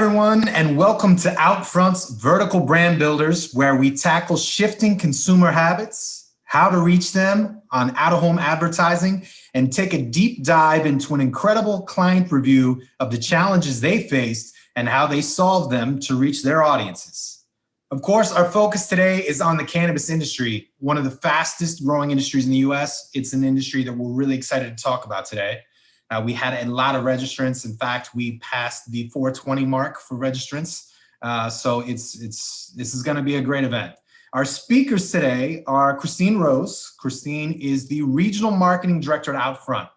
Everyone, and welcome to OUTFRONT's Vertical Brand Builders, where we tackle shifting consumer habits, how to reach them on out-of-home advertising, and take a deep dive into an incredible client review of the challenges they faced and how they solved them to reach their audiences. Of course, our focus today is on the cannabis industry, one of the fastest growing industries in the US. It's an industry that we're really excited to talk about today. We had a lot of registrants. In fact, we passed the 420 mark for registrants. So this is going to be a great event. Our speakers today are Christine Rose. Christine is the Regional Marketing Director at OUTFRONT.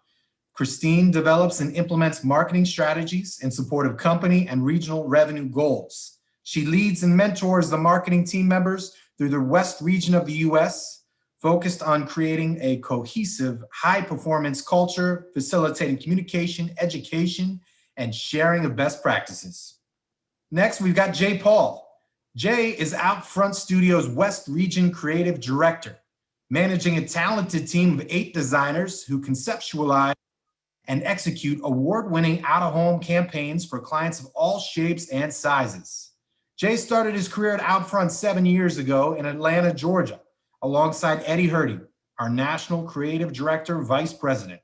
Christine develops and implements marketing strategies in support of company and regional revenue goals. She leads and mentors the marketing team members through the West region of the US, focused on creating a cohesive, high-performance culture, facilitating communication, education, and sharing of best practices. Next, we've got Jay Paul. Jay is OUTFRONT Studios West Region Creative Director, managing a talented team of 8 designers who conceptualize and execute award-winning out-of-home campaigns for clients of all shapes and sizes. Jay started his career at OUTFRONT 7 years ago in Atlanta, Georgia, alongside Eddie Hurdy, our National Creative Director, Vice President,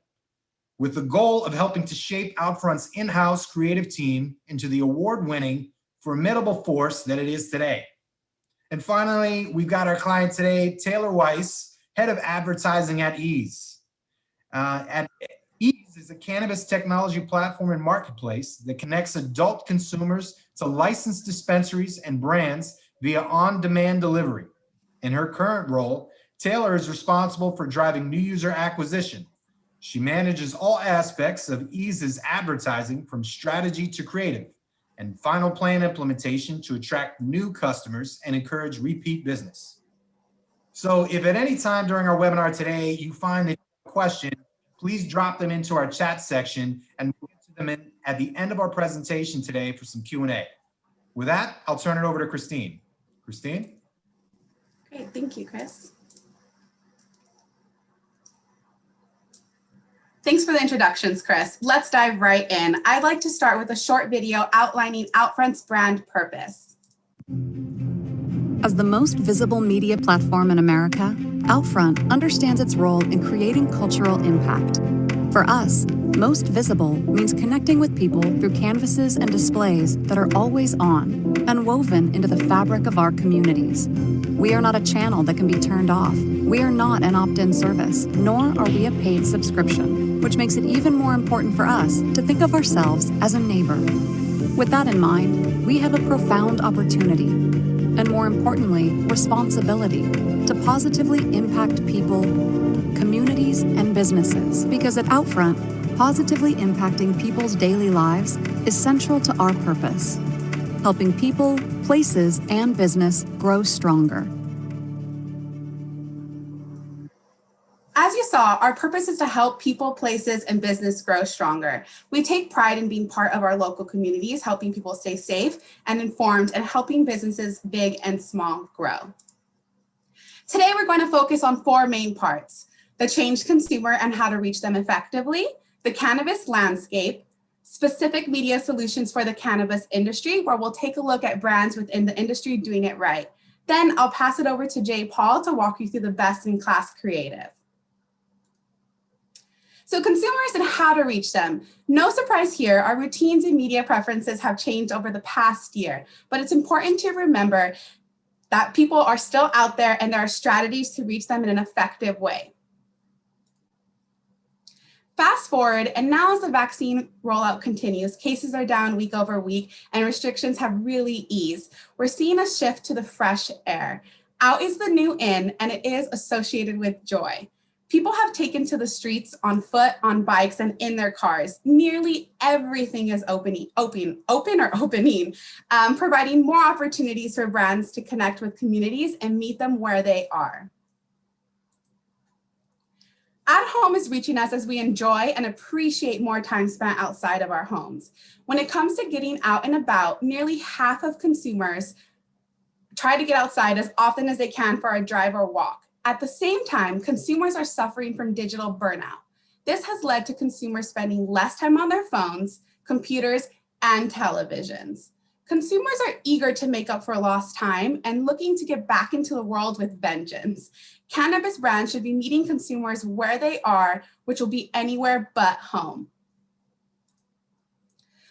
with the goal of helping to shape OUTFRONT's in-house creative team into the award-winning, formidable force that it is today. And finally, we've got our client today, Taylor Weiss, Head of Advertising at Eaze. Eaze is a cannabis technology platform and marketplace that connects adult consumers to licensed dispensaries and brands via on-demand delivery. In her current role, Taylor is responsible for driving new user acquisition. She manages all aspects of Eaze's advertising from strategy to creative and final plan implementation to attract new customers and encourage repeat business. So if at any time during our webinar today you find that you have a question, please drop them into our chat section and we'll get to them at the end of our presentation today for some Q&A. With that, I'll turn it over to Christine. Christine? Great, thank you, Chris. Thanks for the introductions, Chris. Let's dive right in. I'd like to start with a short video outlining OUTFRONT's brand purpose. As the most visible media platform in America, OUTFRONT understands its role in creating cultural impact. For us, most visible means connecting with people through canvases and displays that are always on and woven into the fabric of our communities. We are not a channel that can be turned off. We are not an opt-in service, nor are we a paid subscription, which makes it even more important for us to think of ourselves as a neighbor. With that in mind, we have a profound opportunity, and more importantly, responsibility to positively impact people, communities, and businesses. Because at OUTFRONT, positively impacting people's daily lives is central to our purpose, helping people, places, and business grow stronger. As you saw, our purpose is to help people, places, and business grow stronger. We take pride in being part of our local communities, helping people stay safe and informed, and helping businesses big and small grow. Today, we're going to focus on 4 main parts: the changed consumer and how to reach them effectively, the cannabis landscape, specific media solutions for the cannabis industry, where we'll take a look at brands within the industry doing it right. Then I'll pass it over to Jay Paul to walk you through the best-in-class creative. So consumers and how to reach them. No surprise here, our routines and media preferences have changed over the past year, but it's important to remember that people are still out there and there are strategies to reach them in an effective way. Fast forward, and now as the vaccine rollout continues, cases are down week over week and restrictions have really eased. We're seeing a shift to the fresh air. Out is the new in, and it is associated with joy. People have taken to the streets on foot, on bikes, and in their cars. Nearly everything is opening, providing more opportunities for brands to connect with communities and meet them where they are. At home is reaching us as we enjoy and appreciate more time spent outside of our homes. When it comes to getting out and about, nearly half of consumers try to get outside as often as they can for a drive or walk. At the same time, consumers are suffering from digital burnout. This has led to consumers spending less time on their phones, computers, and televisions. Consumers are eager to make up for lost time and looking to get back into the world with vengeance. Cannabis brands should be meeting consumers where they are, which will be anywhere but home.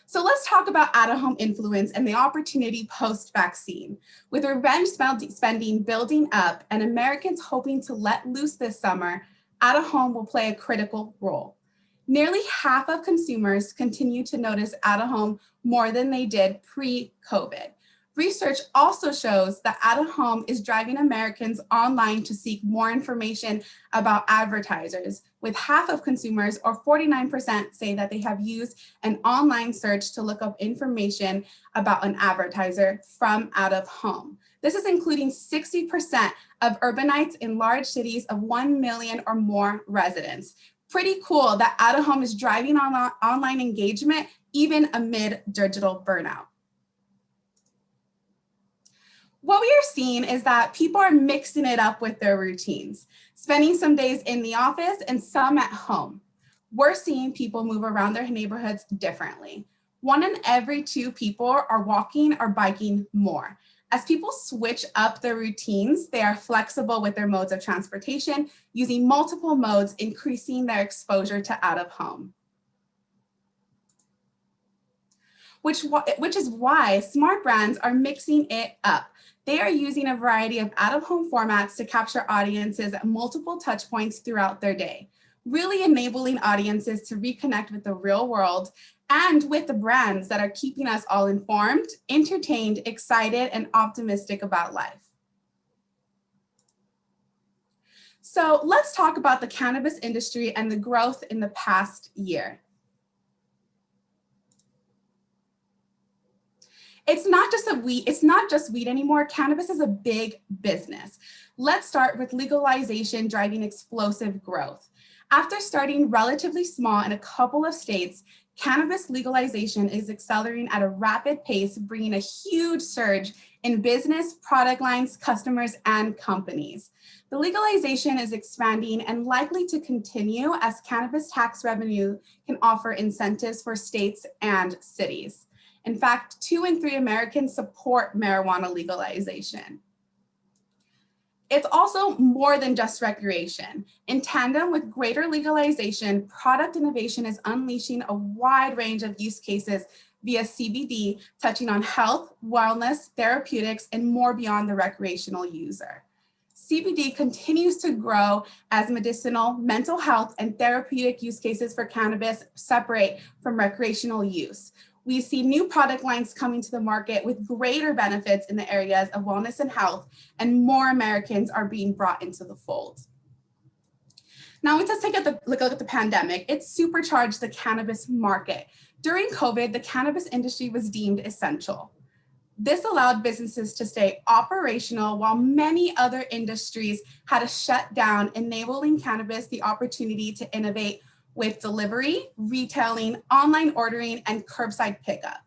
So let's talk about out-of-home influence and the opportunity post-vaccine. With revenge spending building up and Americans hoping to let loose this summer, out-of-home will play a critical role. Nearly half of consumers continue to notice out-of-home more than they did pre-COVID. Research also shows that out-of-home is driving Americans online to seek more information about advertisers, with half of consumers, or 49%, say that they have used an online search to look up information about an advertiser from out-of-home. This is including 60% of urbanites in large cities of 1 million or more residents. Pretty cool that out-of-home is driving online engagement even amid digital burnout. What we are seeing is that people are mixing it up with their routines, spending some days in the office and some at home. We're seeing people move around their neighborhoods differently. 1 in every 2 people are walking or biking more. As people switch up their routines, they are flexible with their modes of transportation, using multiple modes, increasing their exposure to out-of-home. Which is why smart brands are mixing it up. They are using a variety of out-of-home formats to capture audiences at multiple touch points throughout their day, really enabling audiences to reconnect with the real world and with the brands that are keeping us all informed, entertained, excited, and optimistic about life. So let's talk about the cannabis industry and the growth in the past year. It's not just weed anymore. Cannabis is a big business. Let's start with legalization driving explosive growth. After starting relatively small in a couple of states, cannabis legalization is accelerating at a rapid pace, bringing a huge surge in business, product lines, customers, and companies. The legalization is expanding and likely to continue as cannabis tax revenue can offer incentives for states and cities. In fact, 2 in 3 Americans support marijuana legalization. It's also more than just recreation. In tandem with greater legalization, product innovation is unleashing a wide range of use cases via CBD, touching on health, wellness, therapeutics, and more beyond the recreational user. CBD continues to grow as medicinal, mental health, and therapeutic use cases for cannabis separate from recreational use. We see new product lines coming to the market with greater benefits in the areas of wellness and health, and more Americans are being brought into the fold. Now let's take a look at the pandemic. It supercharged the cannabis market. During COVID, the cannabis industry was deemed essential. This allowed businesses to stay operational while many other industries had to shut down, enabling cannabis the opportunity to innovate with delivery, retailing, online ordering, and curbside pickup.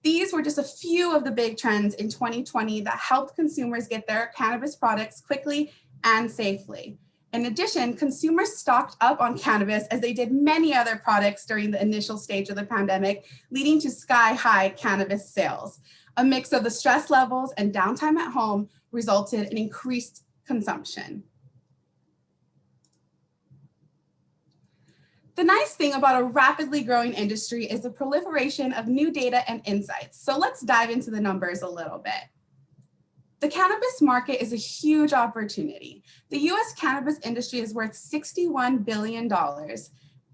These were just a few of the big trends in 2020 that helped consumers get their cannabis products quickly and safely. In addition, consumers stocked up on cannabis as they did many other products during the initial stage of the pandemic, leading to sky-high cannabis sales. A mix of the stress levels and downtime at home resulted in increased consumption. The nice thing about a rapidly growing industry is the proliferation of new data and insights. So let's dive into the numbers a little bit. The cannabis market is a huge opportunity. The US cannabis industry is worth $61 billion.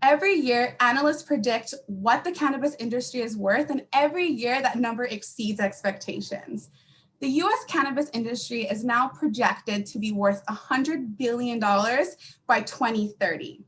Every year, analysts predict what the cannabis industry is worth, and every year that number exceeds expectations. The US cannabis industry is now projected to be worth $100 billion by 2030.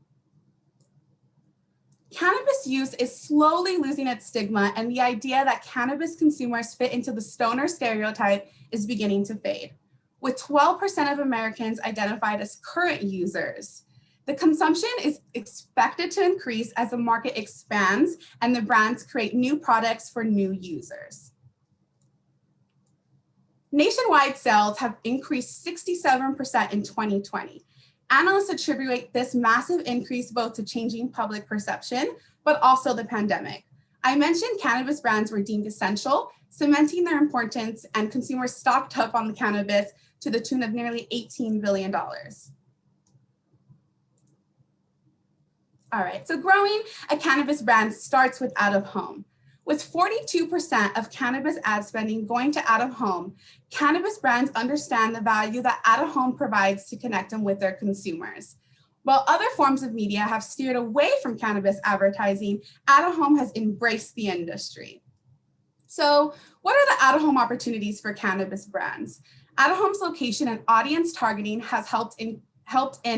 Cannabis use is slowly losing its stigma, and the idea that cannabis consumers fit into the stoner stereotype is beginning to fade. With 12% of Americans identified as current users, the consumption is expected to increase as the market expands and the brands create new products for new users. Nationwide sales have increased 67% in 2020. Analysts attribute this massive increase both to changing public perception, but also the pandemic. I mentioned cannabis brands were deemed essential, cementing their importance, and consumers stocked up on the cannabis to the tune of nearly $18 billion. All right, so growing a cannabis brand starts with out of home. With 42% of cannabis ad spending going to out of home, cannabis brands understand the value that out of home provides to connect them with their consumers. While other forms of media have steered away from cannabis advertising, out of home has embraced the industry. So, what are the out of home opportunities for cannabis brands? Out of home's location and audience targeting has helped in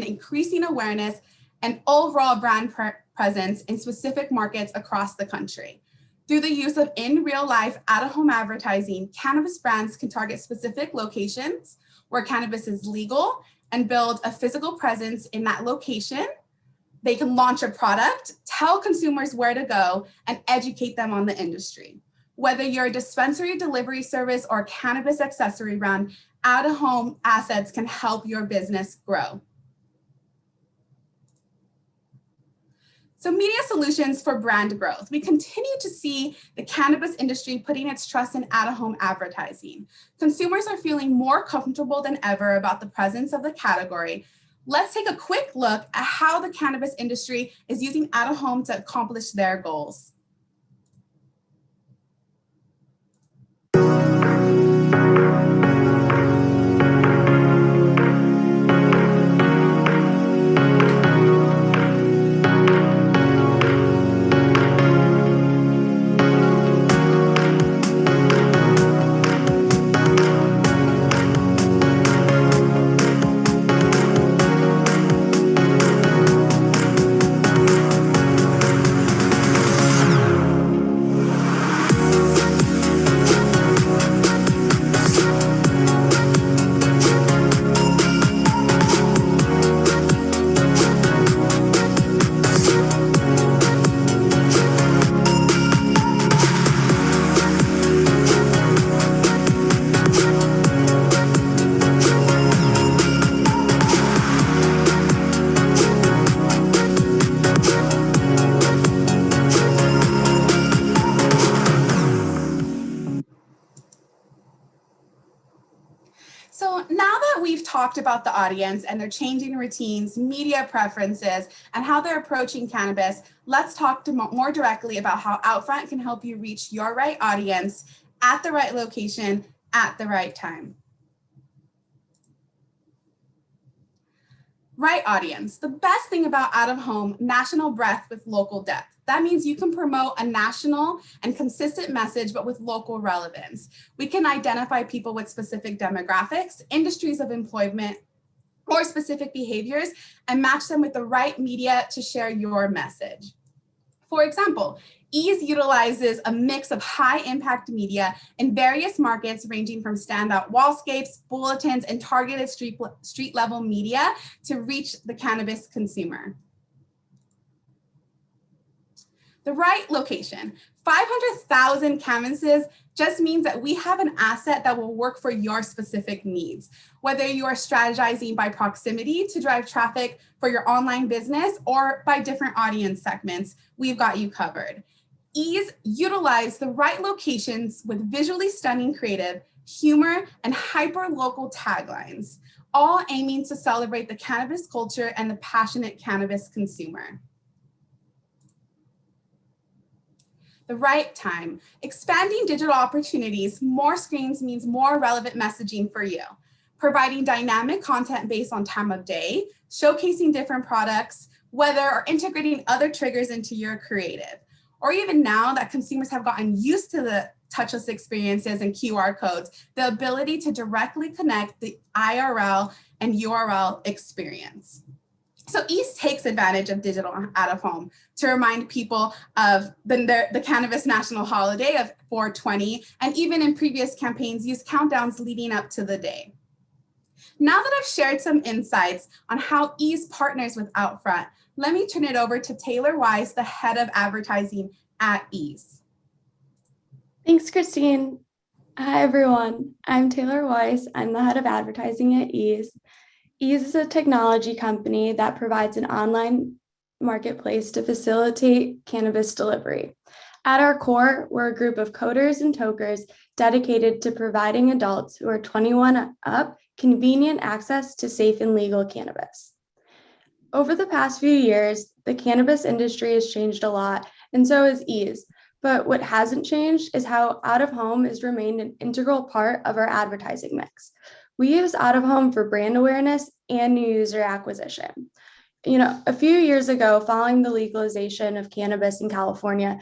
increasing awareness and overall brand presence in specific markets across the country. Through the use of in real life out-of-home advertising, cannabis brands can target specific locations where cannabis is legal and build a physical presence in that location. They can launch a product, tell consumers where to go, and educate them on the industry. Whether you're a dispensary delivery service or cannabis accessory brand, out-of-home assets can help your business grow. So media solutions for brand growth. We continue to see the cannabis industry putting its trust in out-of-home advertising. Consumers are feeling more comfortable than ever about the presence of the category. Let's take a quick look at how the cannabis industry is using out-of-home to accomplish their goals. So now that we've talked about the audience and their changing routines, media preferences, and how they're approaching cannabis, let's talk more directly about how OUTFRONT can help you reach your right audience at the right location at the right time. Right audience. The best thing about out of home, national breadth with local depth. That means you can promote a national and consistent message, but with local relevance. We can identify people with specific demographics, industries of employment, or specific behaviors, and match them with the right media to share your message. For example, Eaze utilizes a mix of high impact media in various markets ranging from standout wallscapes, bulletins, and targeted street level media to reach the cannabis consumer. The right location. 500,000 canvases just means that we have an asset that will work for your specific needs. Whether you are strategizing by proximity to drive traffic for your online business or by different audience segments, we've got you covered. Eaze utilize the right locations with visually stunning creative, humor, and hyper-local taglines, all aiming to celebrate the cannabis culture and the passionate cannabis consumer. The right time. Expanding digital opportunities, more screens means more relevant messaging for you. Providing dynamic content based on time of day, showcasing different products, weather, or integrating other triggers into your creative. Or even now that consumers have gotten used to the touchless experiences and QR codes, the ability to directly connect the IRL and URL experience. So Eaze takes advantage of digital out of home to remind people of the cannabis national holiday of 4/20, and even in previous campaigns use countdowns leading up to the day. Now that I've shared some insights on how Eaze partners with OUTFRONT, let me turn it over to Taylor Weiss, the head of advertising at Eaze. Thanks, Christine. Hi, everyone. I'm Taylor Weiss. I'm the head of advertising at Eaze. Eaze is a technology company that provides an online marketplace to facilitate cannabis delivery. At our core, we're a group of coders and tokers dedicated to providing adults who are 21 up convenient access to safe and legal cannabis. Over the past few years, the cannabis industry has changed a lot, and so has Eaze. But what hasn't changed is how out-of-home has remained an integral part of our advertising mix. We use out-of-home for brand awareness and new user acquisition. A few years ago, following the legalization of cannabis in California,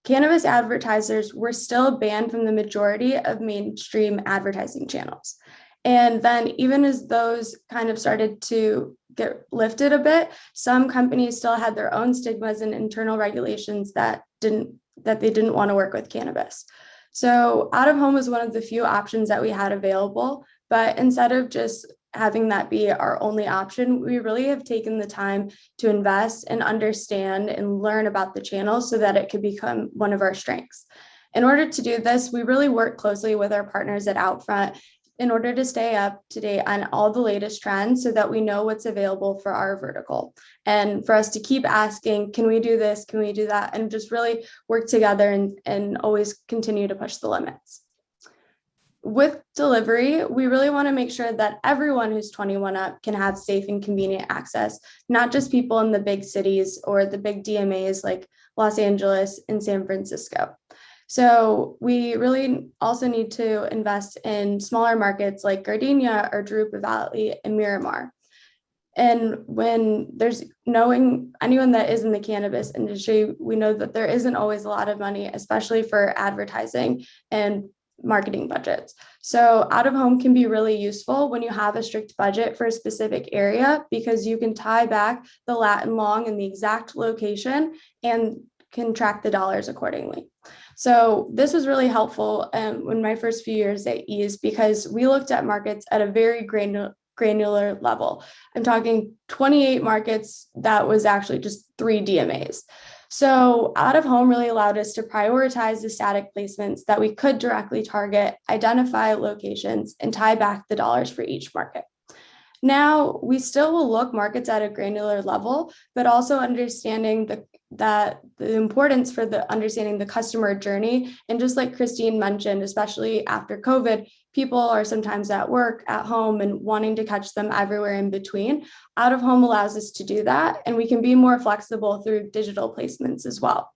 cannabis advertisers were still banned from the majority of mainstream advertising channels. And then even as those kind of started to get lifted a bit, some companies still had their own stigmas and internal regulations that they didn't want to work with cannabis. So out of home was one of the few options that we had available, but instead of just having that be our only option, we really have taken the time to invest and understand and learn about the channel so that it could become one of our strengths. In order to do this, we really work closely with our partners at OUTFRONT in order to stay up to date on all the latest trends so that we know what's available for our vertical. And for us to keep asking, can we do this? Can we do that? And just really work together and always continue to push the limits. With delivery, we really want to make sure that everyone who's 21 up can have safe and convenient access, not just people in the big cities or the big DMAs like Los Angeles and San Francisco. So we really also need to invest in smaller markets like Gardenia or Drupa Valley and Miramar. And when there's knowing anyone that is in the cannabis industry, we know that there isn't always a lot of money, especially for advertising and marketing budgets. So out of home can be really useful when you have a strict budget for a specific area because you can tie back the lat and long in the exact location and can track the dollars accordingly. So this was really helpful in my first few years at Eaze because we looked at markets at a very granular level. I'm talking 28 markets that was actually just 3 DMAs. So out of home really allowed us to prioritize the static placements that we could directly target, identify locations, and tie back the dollars for each market. Now, we still will look markets at a granular level, but also understanding the importance for understanding the customer journey. And just like Christine mentioned, especially after COVID, people are sometimes at work, at home, and wanting to catch them everywhere in between. Out of home allows us to do that, and we can be more flexible through digital placements as well.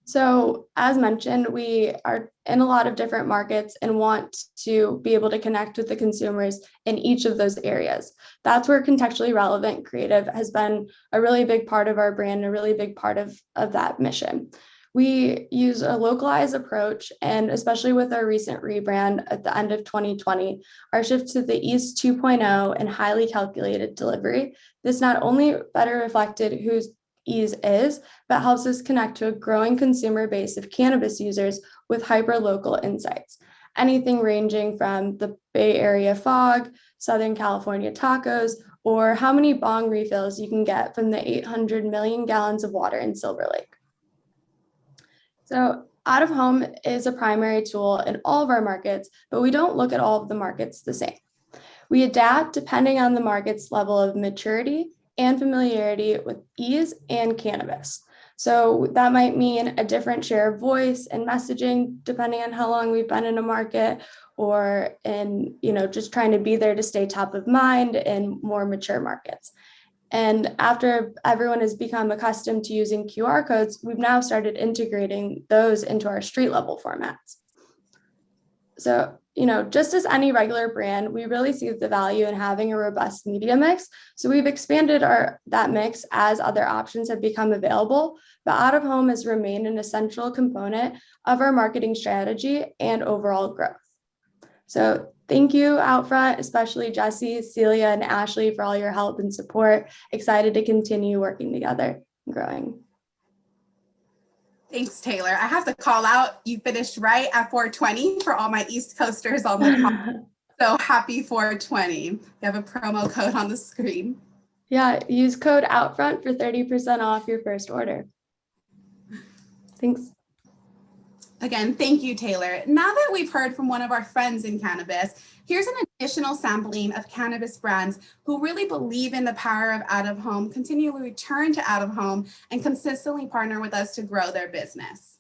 So as mentioned, we are in a lot of different markets and want to be able to connect with the consumers in each of those areas. That's where contextually relevant creative has been a really big part of our brand, a really big part of that mission. We use a localized approach, and especially with our recent rebrand at the end of 2020, our shift to the Eaze 2.0 and highly calculated delivery, this not only better reflected who's Eaze is, but helps us connect to a growing consumer base of cannabis users with hyper-local insights. Anything ranging from the Bay Area fog, Southern California tacos, or how many bong refills you can get from the 800 million gallons of water in Silver Lake. So out of home is a primary tool in all of our markets, but we don't look at all of the markets the same. We adapt depending on the market's level of maturity and familiarity with Eaze and cannabis. So that might mean a different share of voice and messaging depending on how long we've been in a market, or in just trying to be there to stay top of mind in more mature markets. And after everyone has become accustomed to using QR codes, we've now started integrating those into our street level formats. So, just as any regular brand, we really see the value in having a robust media mix. So we've expanded that mix as other options have become available, but out of home has remained an essential component of our marketing strategy and overall growth. So thank you, OUTFRONT, especially Jesse, Celia, and Ashley for all your help and support. Excited to continue working together and growing. Thanks, Taylor. I have to call out, you finished right at 420 for all my East Coasters on the call. So happy 420. You have a promo code on the screen. Yeah, use code OUTFRONT for 30% off your first order. Thanks. Again, thank you, Taylor. Now that we've heard from one of our friends in cannabis, here's an additional sampling of cannabis brands who really believe in the power of out of home continually return to out of home and consistently partner with us to grow their business.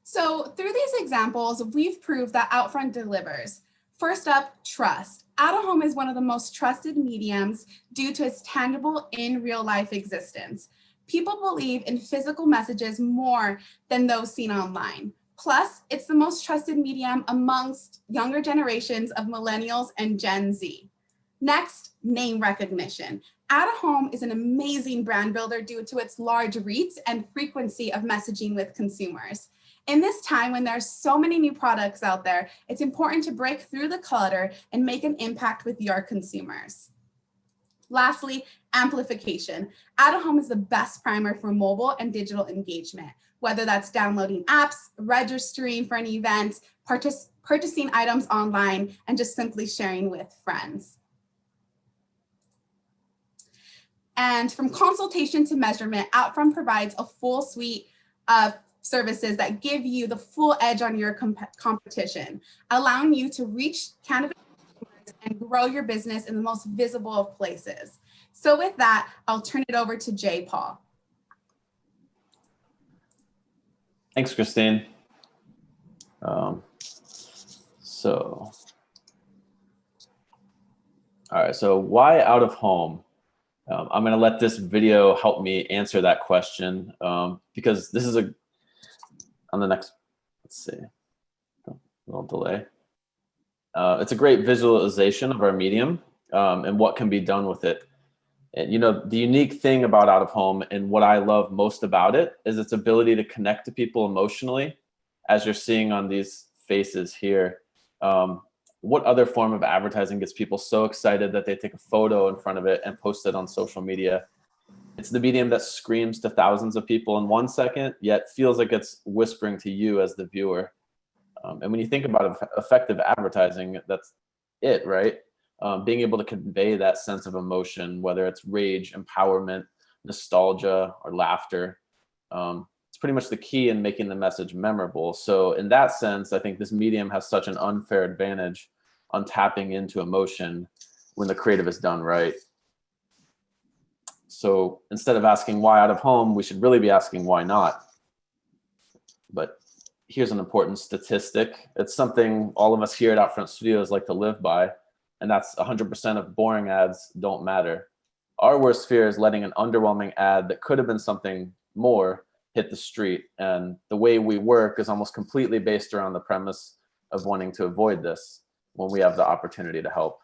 So through these examples, we've proved that OUTFRONT delivers. First up, trust. Out of home is one of the most trusted mediums due to its tangible in real life existence. People believe in physical messages more than those seen online. Plus, it's the most trusted medium amongst younger generations of millennials and Gen Z. Next, name recognition. Out of home is an amazing brand builder due to its large reach and frequency of messaging with consumers. In this time when there's so many new products out there, it's important to break through the clutter and make an impact with your consumers. Lastly, amplification. Out of home is the best primer for mobile and digital engagement, whether that's downloading apps, registering for an event, purchasing items online, and just simply sharing with friends. And from consultation to measurement, OUTFRONT provides a full suite of services that give you the full edge on your competition, allowing you to reach cannabis and grow your business in the most visible of places. So with that, I'll turn it over to Jay Paul. Thanks, Christine. All right, so why out of home? I'm gonna let this video help me answer that question because this is on the next, let's see, a little delay. It's a great visualization of our medium and what can be done with it. And, you know, the unique thing about out of home and what I love most about it is its ability to connect to people emotionally, as you're seeing on these faces here. What other form of advertising gets people so excited that they take a photo in front of it and post it on social media? It's the medium that screams to thousands of people in 1 second, yet feels like it's whispering to you as the viewer. And when you think about effective advertising, that's it, right? Being able to convey that sense of emotion, whether it's rage, empowerment, nostalgia, or laughter. It's pretty much the key in making the message memorable. So in that sense, I think this medium has such an unfair advantage on tapping into emotion when the creative is done right. So instead of asking why out of home, we should really be asking why not. But here's an important statistic. It's something all of us here at OUTFRONT Studios like to live by, and that's 100% of boring ads don't matter. Our worst fear is letting an underwhelming ad that could have been something more hit the street. And the way we work is almost completely based around the premise of wanting to avoid this when we have the opportunity to help.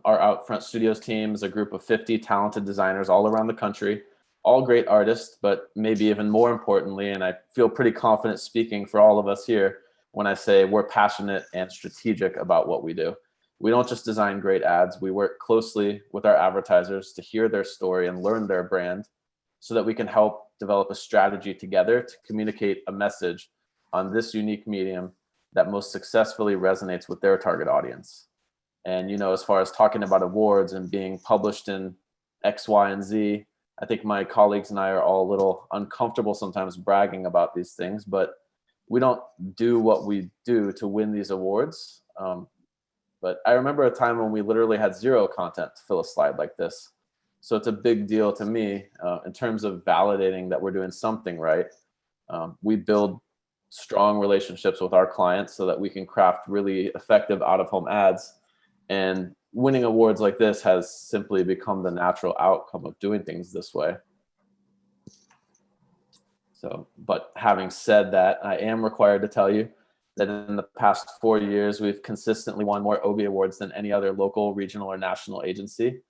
Our OUTFRONT Studios team is a group of 50 talented designers all around the country, all great artists, but maybe even more importantly, and I feel pretty confident speaking for all of us here when I say we're passionate and strategic about what we do. We don't just design great ads, we work closely with our advertisers to hear their story and learn their brand so that we can help develop a strategy together to communicate a message on this unique medium that most successfully resonates with their target audience. And, you know, as far as talking about awards and being published in X, Y, and Z, I think my colleagues and I are all a little uncomfortable sometimes bragging about these things, but we don't do what we do to win these awards. But I remember a time when we literally had zero content to fill a slide like this. So it's a big deal to me in terms of validating that we're doing something right. We build strong relationships with our clients so that we can craft really effective out-of-home ads. And winning awards like this has simply become the natural outcome of doing things this way. So, but having said that, I am required to tell you that in the past 4 years, we've consistently won more OB awards than any other local, regional, or national agency.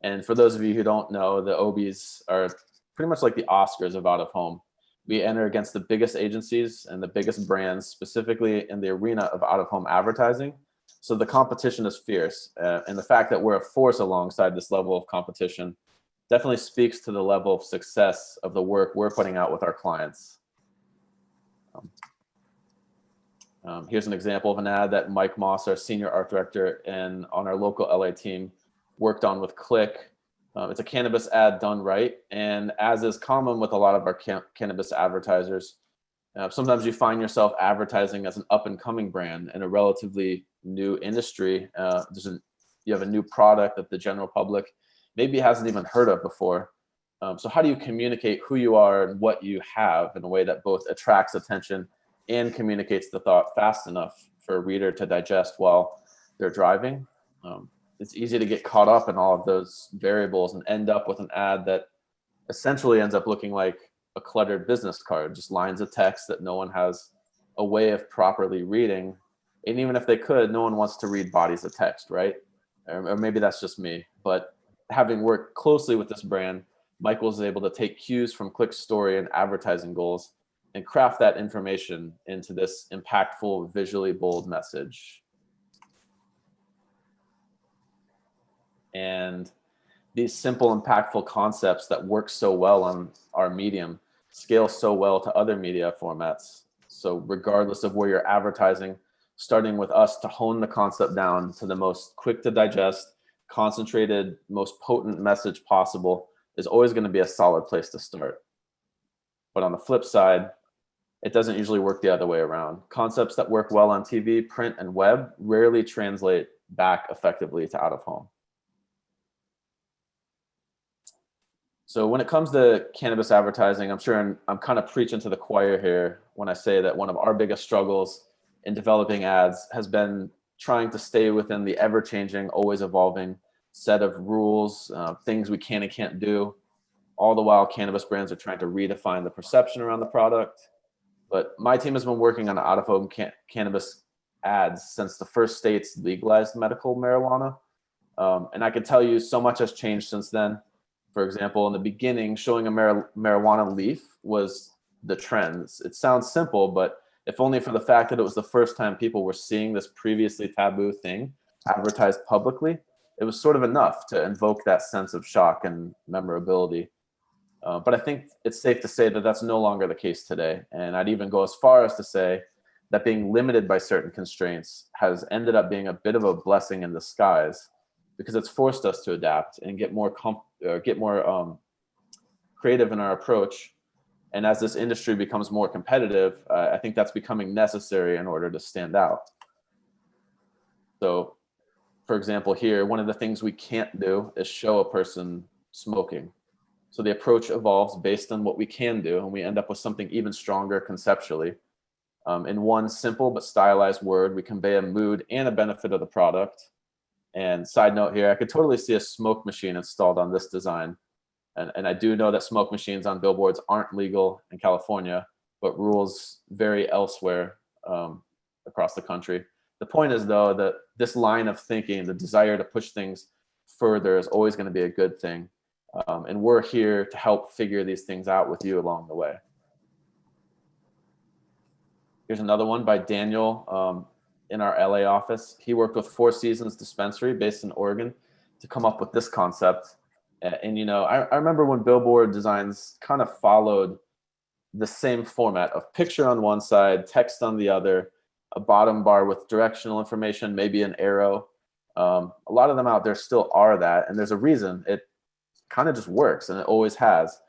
And for those of you who don't know, the OBs are pretty much like the Oscars of out-of-home. We enter against the biggest agencies and the biggest brands, specifically in the arena of out-of-home advertising. So the competition is fierce. And the fact that we're a force alongside this level of competition definitely speaks to the level of success of the work we're putting out with our clients. Here's an example of an ad that Mike Moss, our senior art director and on our local LA team, worked on with Click. It's a cannabis ad done right. And as is common with a lot of our cannabis advertisers, Sometimes you find yourself advertising as an up-and-coming brand in a relatively new industry. You have a new product that the general public maybe hasn't even heard of before. So how do you communicate who you are and what you have in a way that both attracts attention and communicates the thought fast enough for a reader to digest while they're driving? It's easy to get caught up in all of those variables and end up with an ad that essentially ends up looking like a cluttered business card, just lines of text that no one has a way of properly reading. And even if they could, no one wants to read bodies of text, right? Or maybe that's just me. But having worked closely with this brand, Michael was able to take cues from click story and advertising goals and craft that information into this impactful, visually bold message. And these simple, impactful concepts that work so well on our medium scale so well to other media formats. So regardless of where you're advertising, starting with us to hone the concept down to the most quick to digest, concentrated, most potent message possible is always going to be a solid place to start. But on the flip side, it doesn't usually work the other way around. Concepts that work well on TV, print, and web rarely translate back effectively to out of home. So when it comes to cannabis advertising, I'm sure I'm kind of preaching to the choir here when I say that one of our biggest struggles in developing ads has been trying to stay within the ever-changing, always evolving set of rules, things we can and can't do. All the while, cannabis brands are trying to redefine the perception around the product. But my team has been working on out-of-home cannabis ads since the first states legalized medical marijuana. And I can tell you so much has changed since then. For example, in the beginning, showing a marijuana leaf was the trends. It sounds simple, but if only for the fact that it was the first time people were seeing this previously taboo thing advertised publicly, it was sort of enough to invoke that sense of shock and memorability. But I think it's safe to say that that's no longer the case today. And I'd even go as far as to say that being limited by certain constraints has ended up being a bit of a blessing in disguise, because it's forced us to adapt and get more creative in our approach. And as this industry becomes more competitive, I think that's becoming necessary in order to stand out. So, for example, here, one of the things we can't do is show a person smoking. So the approach evolves based on what we can do, and we end up with something even stronger conceptually. In one simple but stylized word, we convey a mood and a benefit of the product. And side note here, I could totally see a smoke machine installed on this design. And I do know that smoke machines on billboards aren't legal in California, but rules vary elsewhere across the country. The point is, though, that this line of thinking, the desire to push things further, is always going to be a good thing. And we're here to help figure these things out with you along the way. Here's another one by Daniel. In our LA office. He worked with Four Seasons Dispensary based in Oregon to come up with this concept. And you know, I remember when billboard designs kind of followed the same format of picture on one side, text on the other, a bottom bar with directional information, maybe an arrow. A lot of them out there still are that, and there's a reason. It kind of just works, and it always has.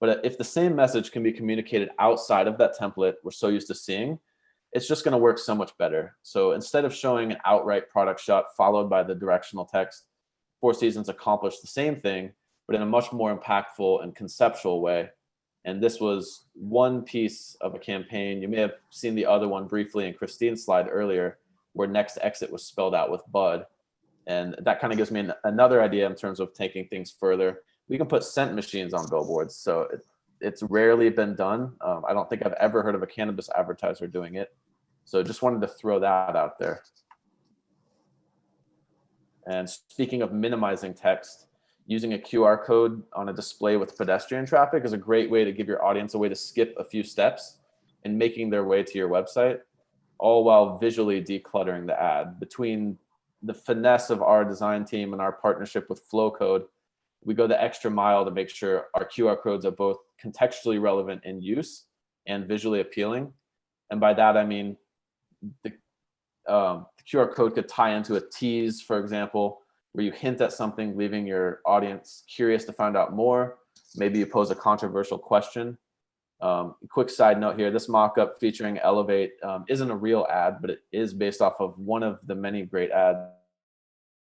But if the same message can be communicated outside of that template we're so used to seeing, it's just going to work so much better. So instead of showing an outright product shot followed by the directional text, Four Seasons accomplished the same thing, but in a much more impactful and conceptual way. And this was one piece of a campaign. You may have seen the other one briefly in Christine's slide earlier, where next exit was spelled out with Bud. And that kind of gives me another idea in terms of taking things further. We can put scent machines on billboards. So it's rarely been done. I don't think I've ever heard of a cannabis advertiser doing it. So just wanted to throw that out there. And speaking of minimizing text, using a QR code on a display with pedestrian traffic is a great way to give your audience a way to skip a few steps in making their way to your website, all while visually decluttering the ad. Between the finesse of our design team and our partnership with Flowcode, we go the extra mile to make sure our QR codes are both contextually relevant in use and visually appealing. And by that, I mean, the QR code could tie into a tease, for example, where you hint at something, leaving your audience curious to find out more. Maybe you pose a controversial question. Quick side note here, this mock-up featuring Elevate isn't a real ad, but it is based off of one of the many great ads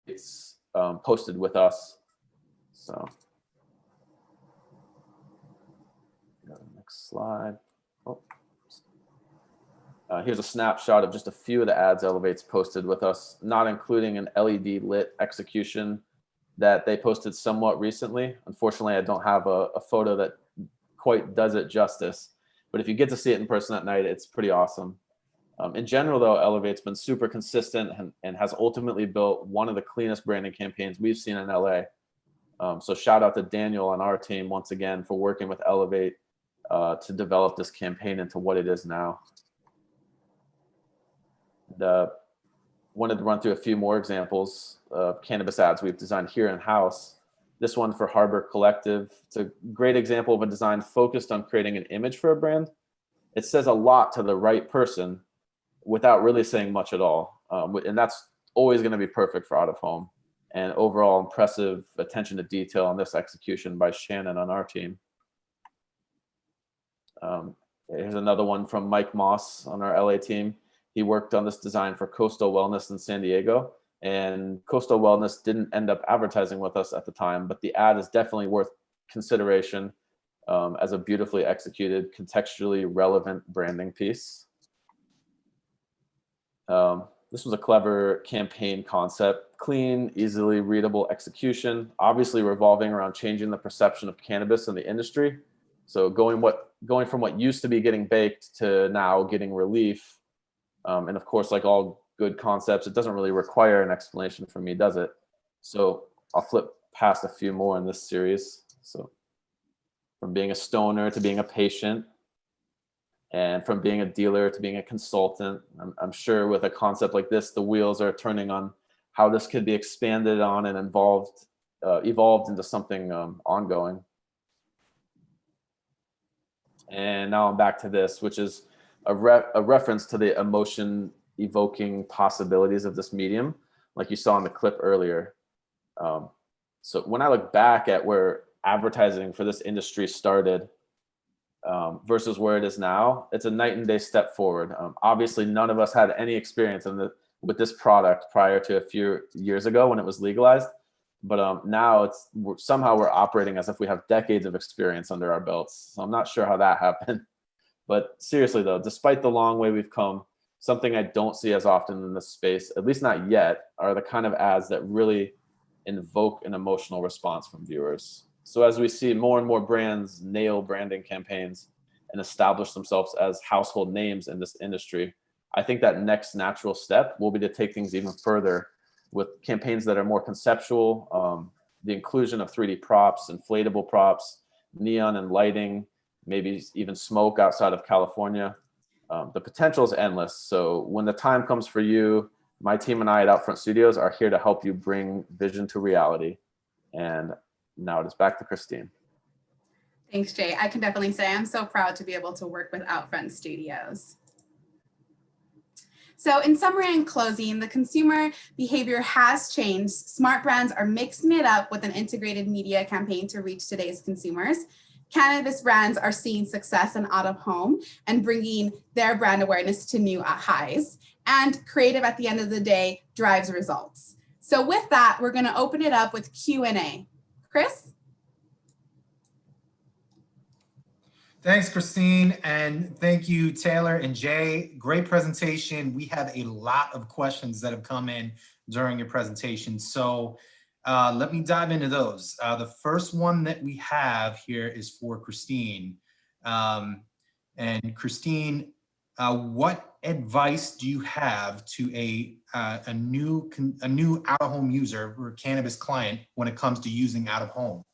it's posted with us. So, go to the next slide. Oh. Here's a snapshot of just a few of the ads Elevate's posted with us, not including an LED lit execution that they posted somewhat recently. Unfortunately, I don't have a photo that quite does it justice, but if you get to see it in person at night, it's pretty awesome. In general, though, Elevate's been super consistent and has ultimately built one of the cleanest branding campaigns we've seen in LA. So shout out to Daniel on our team once again for working with Elevate to develop this campaign into what it is now. Wanted to run through a few more examples of cannabis ads we've designed here in-house. This one for Harbor Collective. It's a great example of a design focused on creating an image for a brand. It says a lot to the right person without really saying much at all. And that's always going to be perfect for out of home. And overall impressive attention to detail on this execution by Shannon on our team. Here's another one from Mike Moss on our LA team. He worked on this design for Coastal Wellness in San Diego, and Coastal Wellness didn't end up advertising with us at the time, but the ad is definitely worth consideration as a beautifully executed, contextually relevant branding piece. This was a clever campaign concept, clean, easily readable execution, obviously revolving around changing the perception of cannabis in the industry. So going from what used to be getting baked to now getting relief. And of course, like all good concepts, it doesn't really require an explanation from me, does it? So I'll flip past a few more in this series. So from being a stoner to being a patient, and from being a dealer to being a consultant, I'm sure with a concept like this, the wheels are turning on how this could be expanded on and evolved into something ongoing. And now I'm back to this, which is a reference to the emotion evoking possibilities of this medium, like you saw in the clip earlier. So when I look back at where advertising for this industry started versus where it is now, it's a night and day step forward. Obviously, none of us had any experience with this product prior to a few years ago when it was legalized. But now somehow we're operating as if we have decades of experience under our belts. So I'm not sure how that happened. But seriously, though, despite the long way we've come, something I don't see as often in this space, at least not yet, are the kind of ads that really invoke an emotional response from viewers. So as we see more and more brands nail branding campaigns and establish themselves as household names in this industry, I think that next natural step will be to take things even further with campaigns that are more conceptual, the inclusion of 3D props, inflatable props, neon and lighting, maybe even smoke outside of California. The potential is endless. So when the time comes for you, my team and I at OUTFRONT Studios are here to help you bring vision to reality. And now it is back to Christine. Thanks, Jay. I can definitely say I'm so proud to be able to work with OUTFRONT Studios. So in summary and closing, the consumer behavior has changed. Smart brands are mixing it up with an integrated media campaign to reach today's consumers. Cannabis brands are seeing success in out of home and bringing their brand awareness to new highs. And creative at the end of the day drives results. So with that, we're going to open it up with Q&A. Chris? Thanks, Christine, and thank you, Taylor and Jay. Great presentation. We have a lot of questions that have come in during your presentation, so let me dive into those. The first one that we have here is for Christine. And Christine, what advice do you have to a new out-of-home user or cannabis client when it comes to using out-of-home?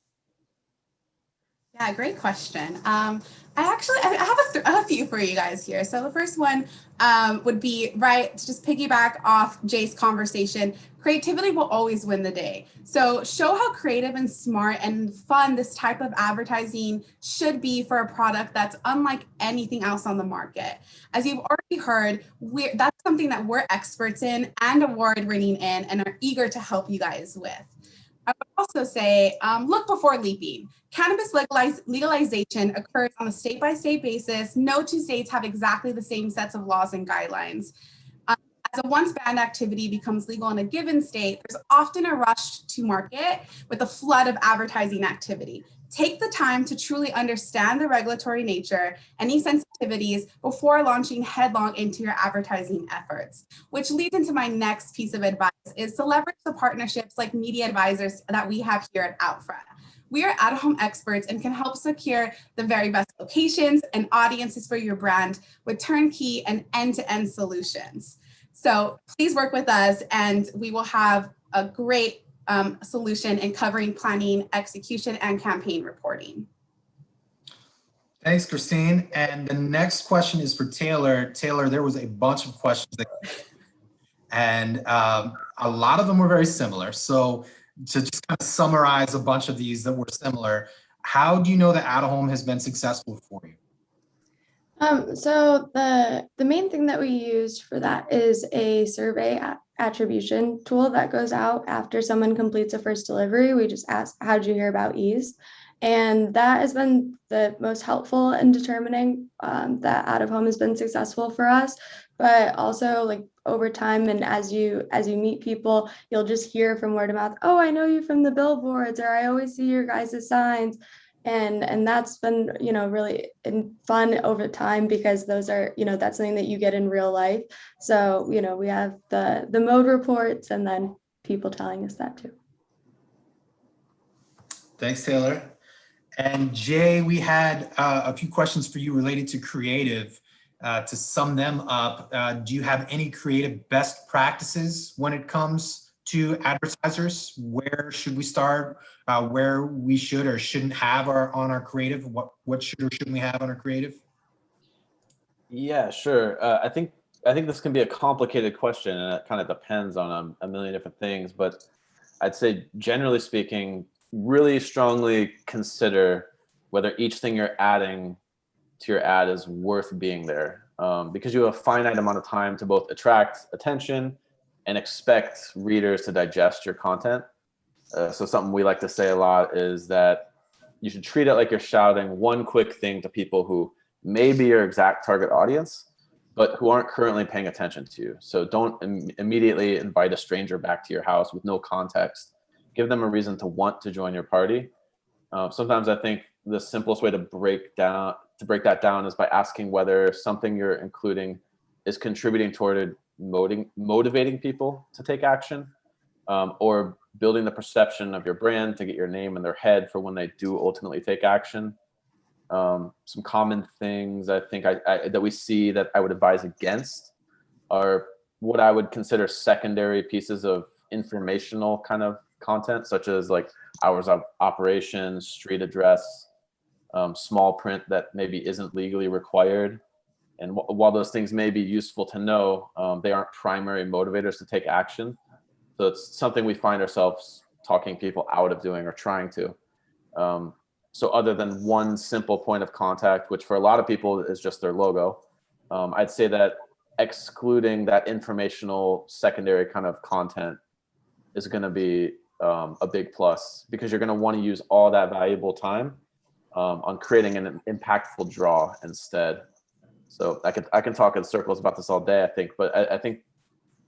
Yeah, great question. I have a few for you guys here. So the first one would be, right, to just piggyback off Jay's conversation, creativity will always win the day. So show how creative and smart and fun this type of advertising should be for a product that's unlike anything else on the market. As you've already heard, that's something that we're experts in and award-winning in and are eager to help you guys with. I would also say, look before leaping. Cannabis legalization occurs on a state-by-state basis. No two states have exactly the same sets of laws and guidelines. As a once banned activity becomes legal in a given state, there's often a rush to market with a flood of advertising activity. Take the time to truly understand the regulatory nature, any sensitivities before launching headlong into your advertising efforts, which leads into my next piece of advice is to leverage the partnerships like media advisors that we have here at OUTFRONT. We are out-of-home experts and can help secure the very best locations and audiences for your brand with turnkey and end-to-end solutions. So please work with us and we will have a great solution in covering planning, execution, and campaign reporting. Thanks, Christine. And the next question is for Taylor. Taylor, there was a bunch of questions and a lot of them were very similar. So to just kind of summarize a bunch of these that were similar, how do you know that out-of-home has been successful for you? So the main thing that we used for that is a survey attribution tool that goes out after someone completes a first delivery. We just ask, how did you hear about Eaze? And that has been the most helpful in determining that out-of-home has been successful for us. But also, like, over time and as you meet people, you'll just hear from word of mouth, oh, I know you from the billboards, or I always see your guys' signs. And that's been, really fun over time because those are, that's something that you get in real life. So, we have the mode reports and then people telling us that too. Thanks, Taylor. And Jay, we had a few questions for you related to creative. To sum them up, do you have any creative best practices when it comes to advertisers? Where should we start? Where we should or shouldn't have on our creative? What should or shouldn't we have on our creative? Yeah, sure. I think this can be a complicated question, and it kind of depends on a million different things. But I'd say, generally speaking, really strongly consider whether each thing you're adding to your ad is worth being there, because you have a finite amount of time to both attract attention and expect readers to digest your content. So something we like to say a lot is that you should treat it like you're shouting one quick thing to people who may be your exact target audience, but who aren't currently paying attention to you. So don't immediately invite a stranger back to your house with no context. Give them a reason to want to join your party. Sometimes I think the simplest way to break that down is by asking whether something you're including is contributing toward motivating people to take action, or building the perception of your brand to get your name in their head for when they do ultimately take action. Some common things I think that we see that I would advise against are what I would consider secondary pieces of informational kind of content, such as like hours of operation, street address, small print that maybe isn't legally required. And while those things may be useful to know, they aren't primary motivators to take action. So it's something we find ourselves talking people out of doing or trying to. So other than one simple point of contact, which for a lot of people is just their logo, I'd say that excluding that informational secondary kind of content is going to be a big plus, because you're going to want to use all that valuable time on creating an impactful draw instead. So I can talk in circles about this all day, I think, but I think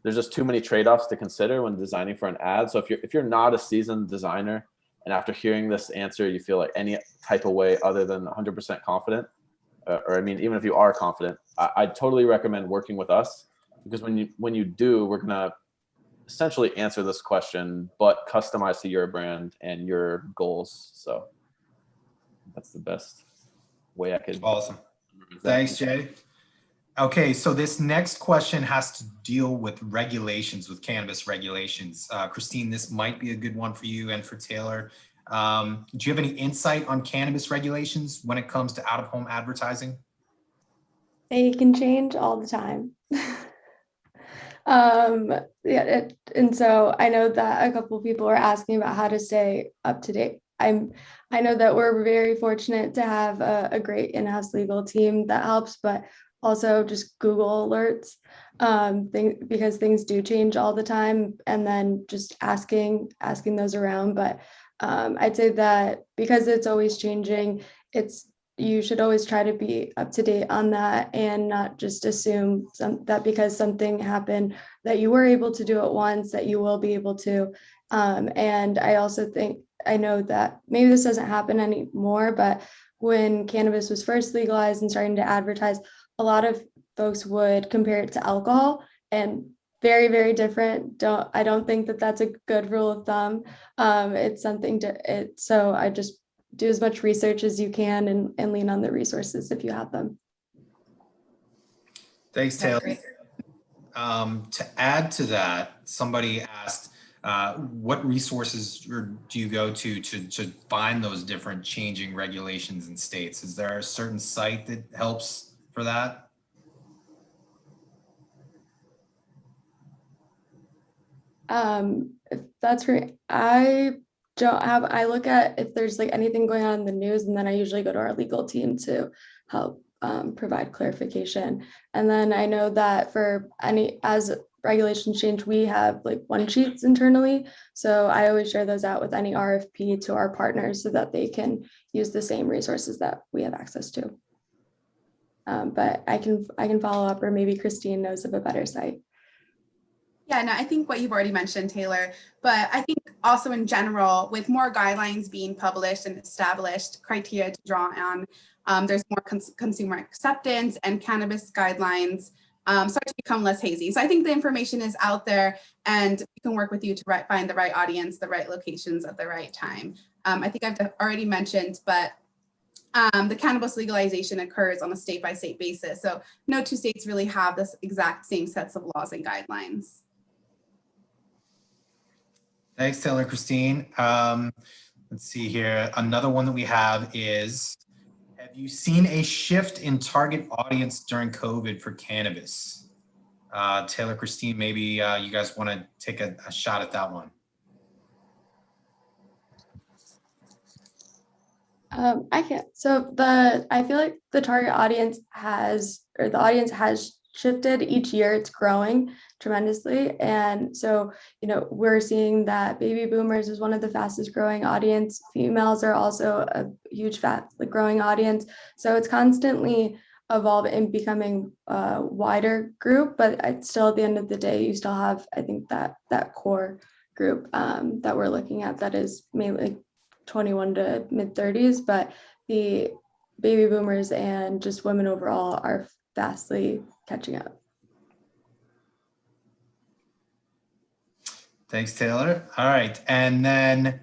there's just too many trade-offs to consider when designing for an ad. So if you're not a seasoned designer, and after hearing this answer, you feel like any type of way other than 100% confident, or I mean, even if you are confident, I'd totally recommend working with us, because when you do, we're gonna essentially answer this question, but customized to your brand and your goals. So that's the best way I could. Awesome. Thanks, Jay. Okay, so this next question has to deal with regulations, with cannabis regulations. Christine, this might be a good one for you and for Taylor. Do you have any insight on cannabis regulations when it comes to out-of-home advertising? They can change all the time. And so I know that a couple of people are asking about how to stay up to date. I know that we're very fortunate to have a great in-house legal team that helps, but also just Google alerts, because things do change all the time, and then just asking those around. But I'd say that because it's always changing, you should always try to be up to date on that and not just assume that because something happened that you were able to do it once that you will be able to. And I also think, I know that maybe this doesn't happen anymore, but when cannabis was first legalized and starting to advertise, a lot of folks would compare it to alcohol, and very, very different. I don't think that that's a good rule of thumb. It's something so I just do as much research as you can and lean on the resources if you have them. Thanks, Taylor. To add to that, somebody asked, what resources do you go to find those different changing regulations in states? Is there a certain site that helps for that? If that's great. I look at if there's like anything going on in the news, and then I usually go to our legal team to help provide clarification. And then I know that as regulations change, we have like one sheets internally. So I always share those out with any RFP to our partners so that they can use the same resources that we have access to. But I can follow up, or maybe Christine knows of a better site. Yeah, no, I think what you've already mentioned, Taylor, but I think also in general, with more guidelines being published and established criteria to draw on, there's more consumer acceptance, and cannabis guidelines start to become less hazy. So I think the information is out there, and we can work with you to find the right audience, the right locations at the right time. I think I've already mentioned, but the cannabis legalization occurs on a state-by-state basis. So no two states really have this exact same sets of laws and guidelines. Thanks, Taylor, Christine. Let's see here. Another one that we have is, have you seen a shift in target audience during COVID for cannabis? Taylor, Christine, maybe you guys want to take a shot at that one. I can't. So I feel like the target audience has shifted each year. It's growing tremendously. And so, we're seeing that baby boomers is one of the fastest growing audience. Females are also a huge growing audience. So it's constantly evolving and becoming a wider group, but it's still, at the end of the day, you still have, I think, that core group that we're looking at that is mainly 21 to mid 30s, but the baby boomers and just women overall are vastly catching up. Thanks, Taylor. All right. And then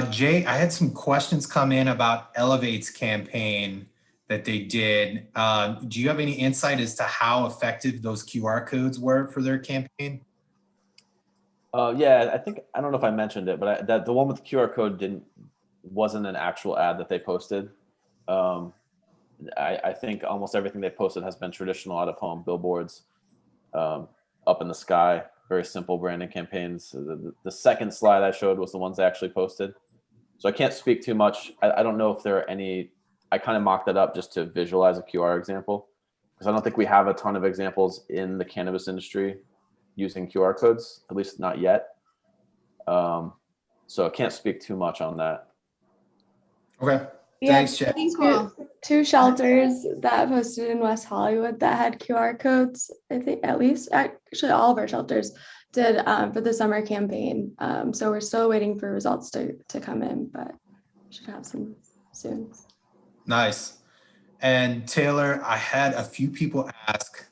Jay, I had some questions come in about Elevate's campaign that they did. Do you have any insight as to how effective those QR codes were for their campaign? Yeah, I don't know if I mentioned it, but the one with the QR code wasn't an actual ad that they posted. I think almost everything they posted has been traditional out-of-home billboards, up in the sky, very simple branding campaigns. The second slide I showed was the ones they actually posted. So I can't speak too much. I don't know if there are any. I kind of mocked it up just to visualize a QR example, because I don't think we have a ton of examples in the cannabis industry using QR codes, at least not yet. So I can't speak too much on that. Okay. Yeah, Thanks, Jay. Cool. Two shelters that posted in West Hollywood that had QR codes. I think at least actually all of our shelters did for the summer campaign. So we're still waiting for results to come in, but should have some soon. Nice. And Taylor, I had a few people ask,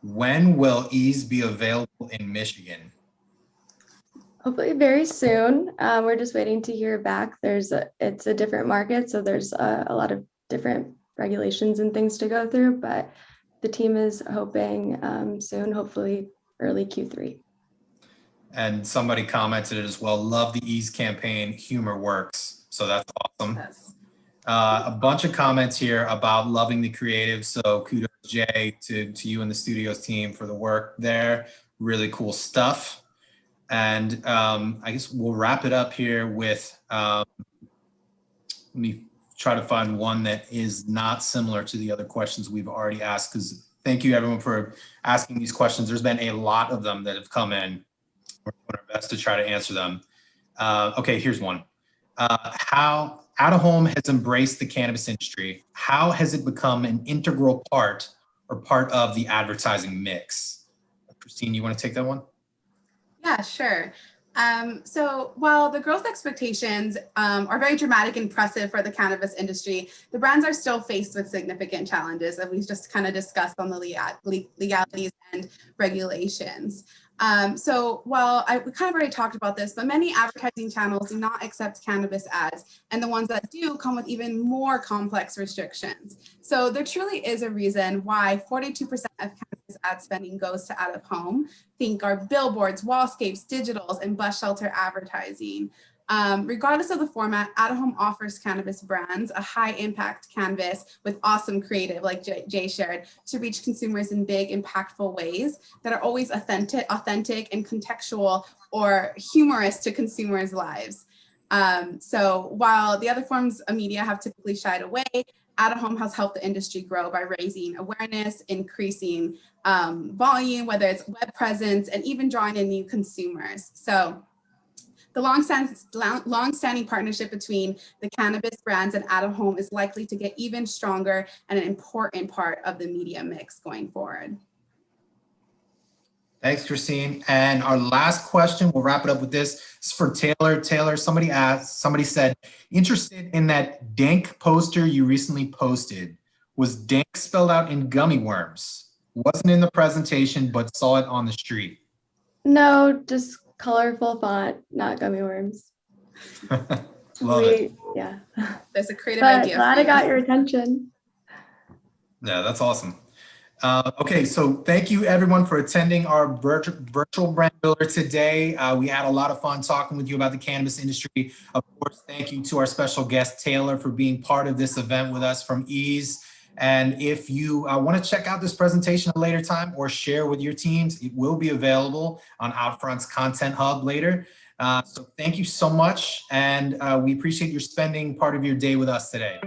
when will Eaze be available in Michigan? Hopefully very soon. We're just waiting to hear back. It's a different market, so there's a lot of different regulations and things to go through, but the team is hoping soon, hopefully early Q3. And somebody commented as well, love the Eaze campaign, humor works. So that's awesome. Yes. A bunch of comments here about loving the creative. So kudos, Jay, to you and the studios team for the work there. Really cool stuff. And I guess we'll wrap it up here with, let me try to find one that is not similar to the other questions we've already asked, because thank you everyone for asking these questions. There's been a lot of them that have come in. We're doing our best to try to answer them. Okay, here's one. How Out of Home has embraced the cannabis industry. How has it become an integral part or part of the advertising mix? Christine, you want to take that one? Yeah, sure. So while the growth expectations are very dramatic and impressive for the cannabis industry, the brands are still faced with significant challenges that we've just kind of discussed on the legalities and regulations. So while we kind of already talked about this, but many advertising channels do not accept cannabis ads, and the ones that do come with even more complex restrictions. So there truly is a reason why 42% of cannabis ad spending goes to out of home. Think our billboards, wallscapes, digitals, and bus shelter advertising. Regardless of the format, Out of Home offers cannabis brands a high impact canvas with awesome creative, like Jay shared, to reach consumers in big, impactful ways that are always authentic and contextual or humorous to consumers' lives. So while the other forms of media have typically shied away, Out of Home has helped the industry grow by raising awareness, increasing volume, whether it's web presence, and even drawing in new consumers. So the long-standing partnership between the cannabis brands and Out of Home is likely to get even stronger and an important part of the media mix going forward. Thanks, Christine. And our last question, we'll wrap it up with this. It's for Taylor. Taylor, somebody said, interested in that dank poster you recently posted. Was dank spelled out in gummy worms? Wasn't in the presentation, but saw it on the street. No, just colorful font, not gummy worms. Love it. Yeah. There's a creative But idea. glad I got your attention. Yeah, that's awesome. Okay, so thank you everyone for attending our virtual brand builder today. We had a lot of fun talking with you about the cannabis industry. Of course, thank you to our special guest, Taylor, for being part of this event with us from Eaze. And if you want to check out this presentation at a later time or share with your teams, it will be available on OUTFRONT's Content Hub later. So thank you so much. And we appreciate your spending part of your day with us today.